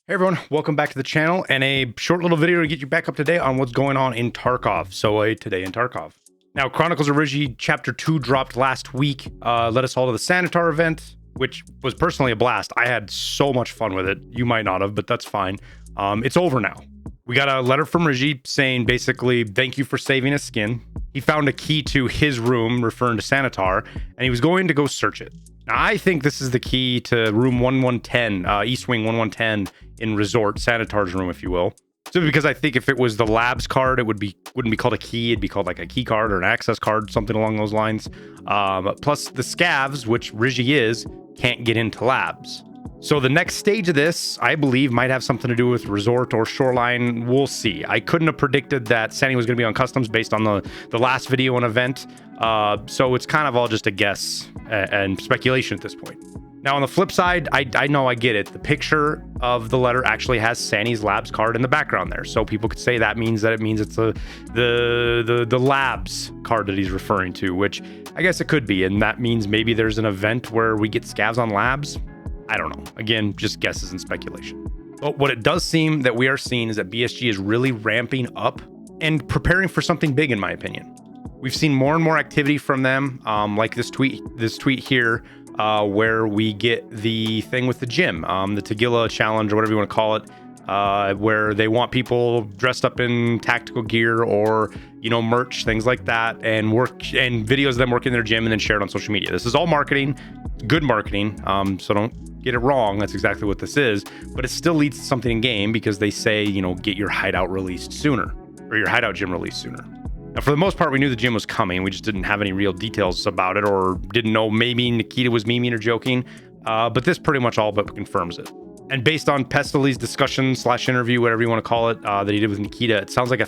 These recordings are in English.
Hey everyone, welcome back to the channel and a short little video to get you back up to date on what's going on in Tarkov. So today in Tarkov. Now, Chronicles of Rizhi Chapter 2 dropped last week, led us all to the Sanitar event, which was personally a blast. I had so much fun with it. You might not have, but that's fine. It's over now. We got a letter from Rizhi saying basically, thank you for saving his skin. He found a key to his room, referring to Sanitar, and he was going to go search it. Now, I think this is the key to room 1110, East Wing 1110 in Resort, Sanitar's room, if you will. So because I think if it was the labs card, it wouldn't be called a key. It'd be called like a key card or an access card, something along those lines. Plus the scavs, which Rizhi is, can't get into labs. So the next stage of this, I believe, might have something to do with Resort or Shoreline. We'll see. I couldn't have predicted that Sani was going to be on customs based on the last video and event. So it's kind of all just a guess and speculation at this point. Now, on the flip side, I know I get it. The picture of the letter actually has Sani's labs card in the background there. So people could say that means it's the labs card that he's referring to, which I guess it could be. And that means maybe there's an event where we get scavs on labs. I don't know. Again, just guesses and speculation. But what it does seem that we are seeing is that BSG is really ramping up and preparing for something big, in my opinion. We've seen more and more activity from them, like this tweet here, where we get the thing with the gym, the Tagilla challenge or whatever you want to call it, where they want people dressed up in tactical gear or, merch, things like that, and videos of them working in their gym and then share it on social media. This is all marketing, good marketing. So don't get it wrong. That's exactly what this is, but it still leads to something in game because they say, get your hideout released sooner or your hideout gym released sooner. Now, for the most part, we knew the gym was coming. We just didn't have any real details about it or didn't know maybe Nikita was memeing or joking. But this pretty much all but confirms it. And based on Pestely's discussion / interview, whatever you want to call it, that he did with Nikita, it sounds like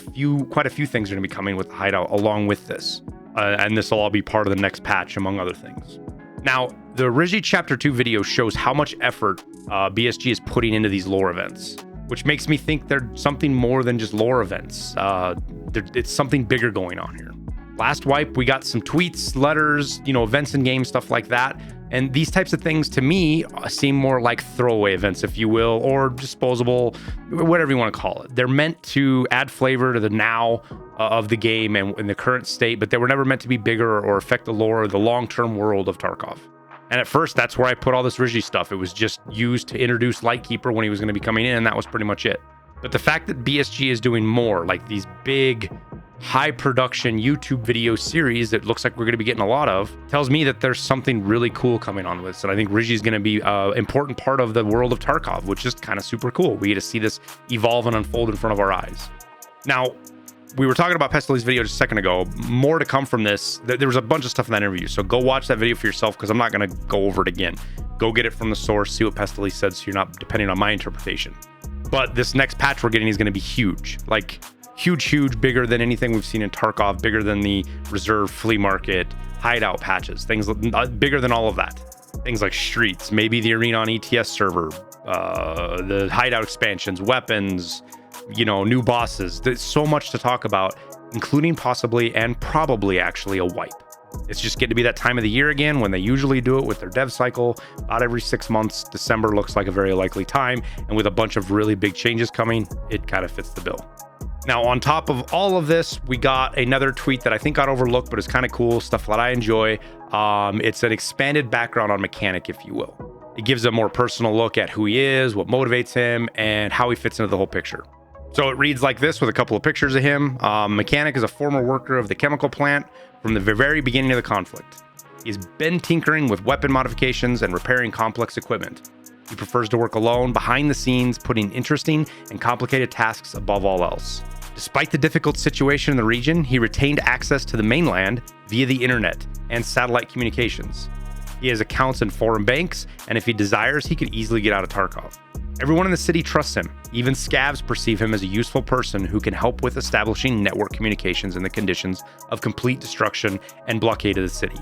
quite a few things are going to be coming with the hideout along with this. And this will all be part of the next patch, among other things. Now, the Rizhi Chapter 2 video shows how much effort BSG is putting into these lore events, which makes me think they're something more than just lore events. It's something bigger going on here. Last wipe, we got some tweets, letters, events in game, stuff like that. And these types of things, to me, seem more like throwaway events, if you will, or disposable, whatever you want to call it. They're meant to add flavor to the now of the game and in the current state, but they were never meant to be bigger or affect the lore or the long-term world of Tarkov. And at first, that's where I put all this Rizhi stuff. It was just used to introduce Lightkeeper when he was going to be coming in, and that was pretty much it. But the fact that BSG is doing more, like these big, high-production YouTube video series that looks like we're going to be getting a lot of, tells me that there's something really cool coming on with this. And I think Rizhi is going to be an important part of the world of Tarkov, which is kind of super cool. We get to see this evolve and unfold in front of our eyes. Now, we were talking about Pestely's video just a second ago. More to come from this. There was a bunch of stuff in that interview, so go watch that video for yourself because I'm not going to go over it again. Go get it from the source, see what Pestely said, so you're not depending on my interpretation. But this next patch we're getting is going to be huge. Like, huge, bigger than anything we've seen in Tarkov, bigger than the reserve flea market, hideout patches, things bigger than all of that. Things like streets, maybe the arena on ETS server, the hideout expansions, weapons, new bosses. There's so much to talk about, including possibly and probably actually a wipe. It's just getting to be that time of the year again when they usually do it with their dev cycle. About every 6 months, December looks like a very likely time. And with a bunch of really big changes coming, it kind of fits the bill. Now, on top of all of this, we got another tweet that I think got overlooked, but it's kind of cool, stuff that I enjoy. It's an expanded background on Mechanic, if you will. It gives a more personal look at who he is, what motivates him, and how he fits into the whole picture. So it reads like this with a couple of pictures of him. Mechanic is a former worker of the chemical plant from the very beginning of the conflict. He's been tinkering with weapon modifications and repairing complex equipment. He prefers to work alone, behind the scenes, putting interesting and complicated tasks above all else. Despite the difficult situation in the region, he retained access to the mainland via the internet and satellite communications. He has accounts in foreign banks, and if he desires, he could easily get out of Tarkov. Everyone in the city trusts him. Even scavs perceive him as a useful person who can help with establishing network communications in the conditions of complete destruction and blockade of the city.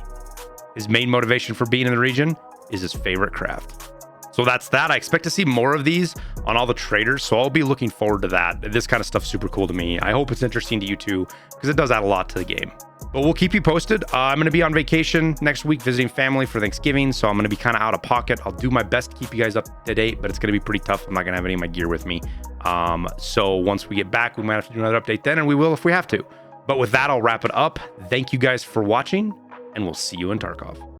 His main motivation for being in the region is his favorite craft. So that's that. I expect to see more of these on all the traders, so I'll be looking forward to that. This kind of stuff's super cool to me. I hope it's interesting to you too, because it does add a lot to the game. But we'll keep you posted. I'm going to be on vacation next week visiting family for Thanksgiving, so I'm going to be kind of out of pocket. I'll do my best to keep you guys up to date, but it's going to be pretty tough. I'm not going to have any of my gear with me. So once we get back, we might have to do another update then, and we will if we have to. But with that, I'll wrap it up. Thank you guys for watching, and we'll see you in Tarkov.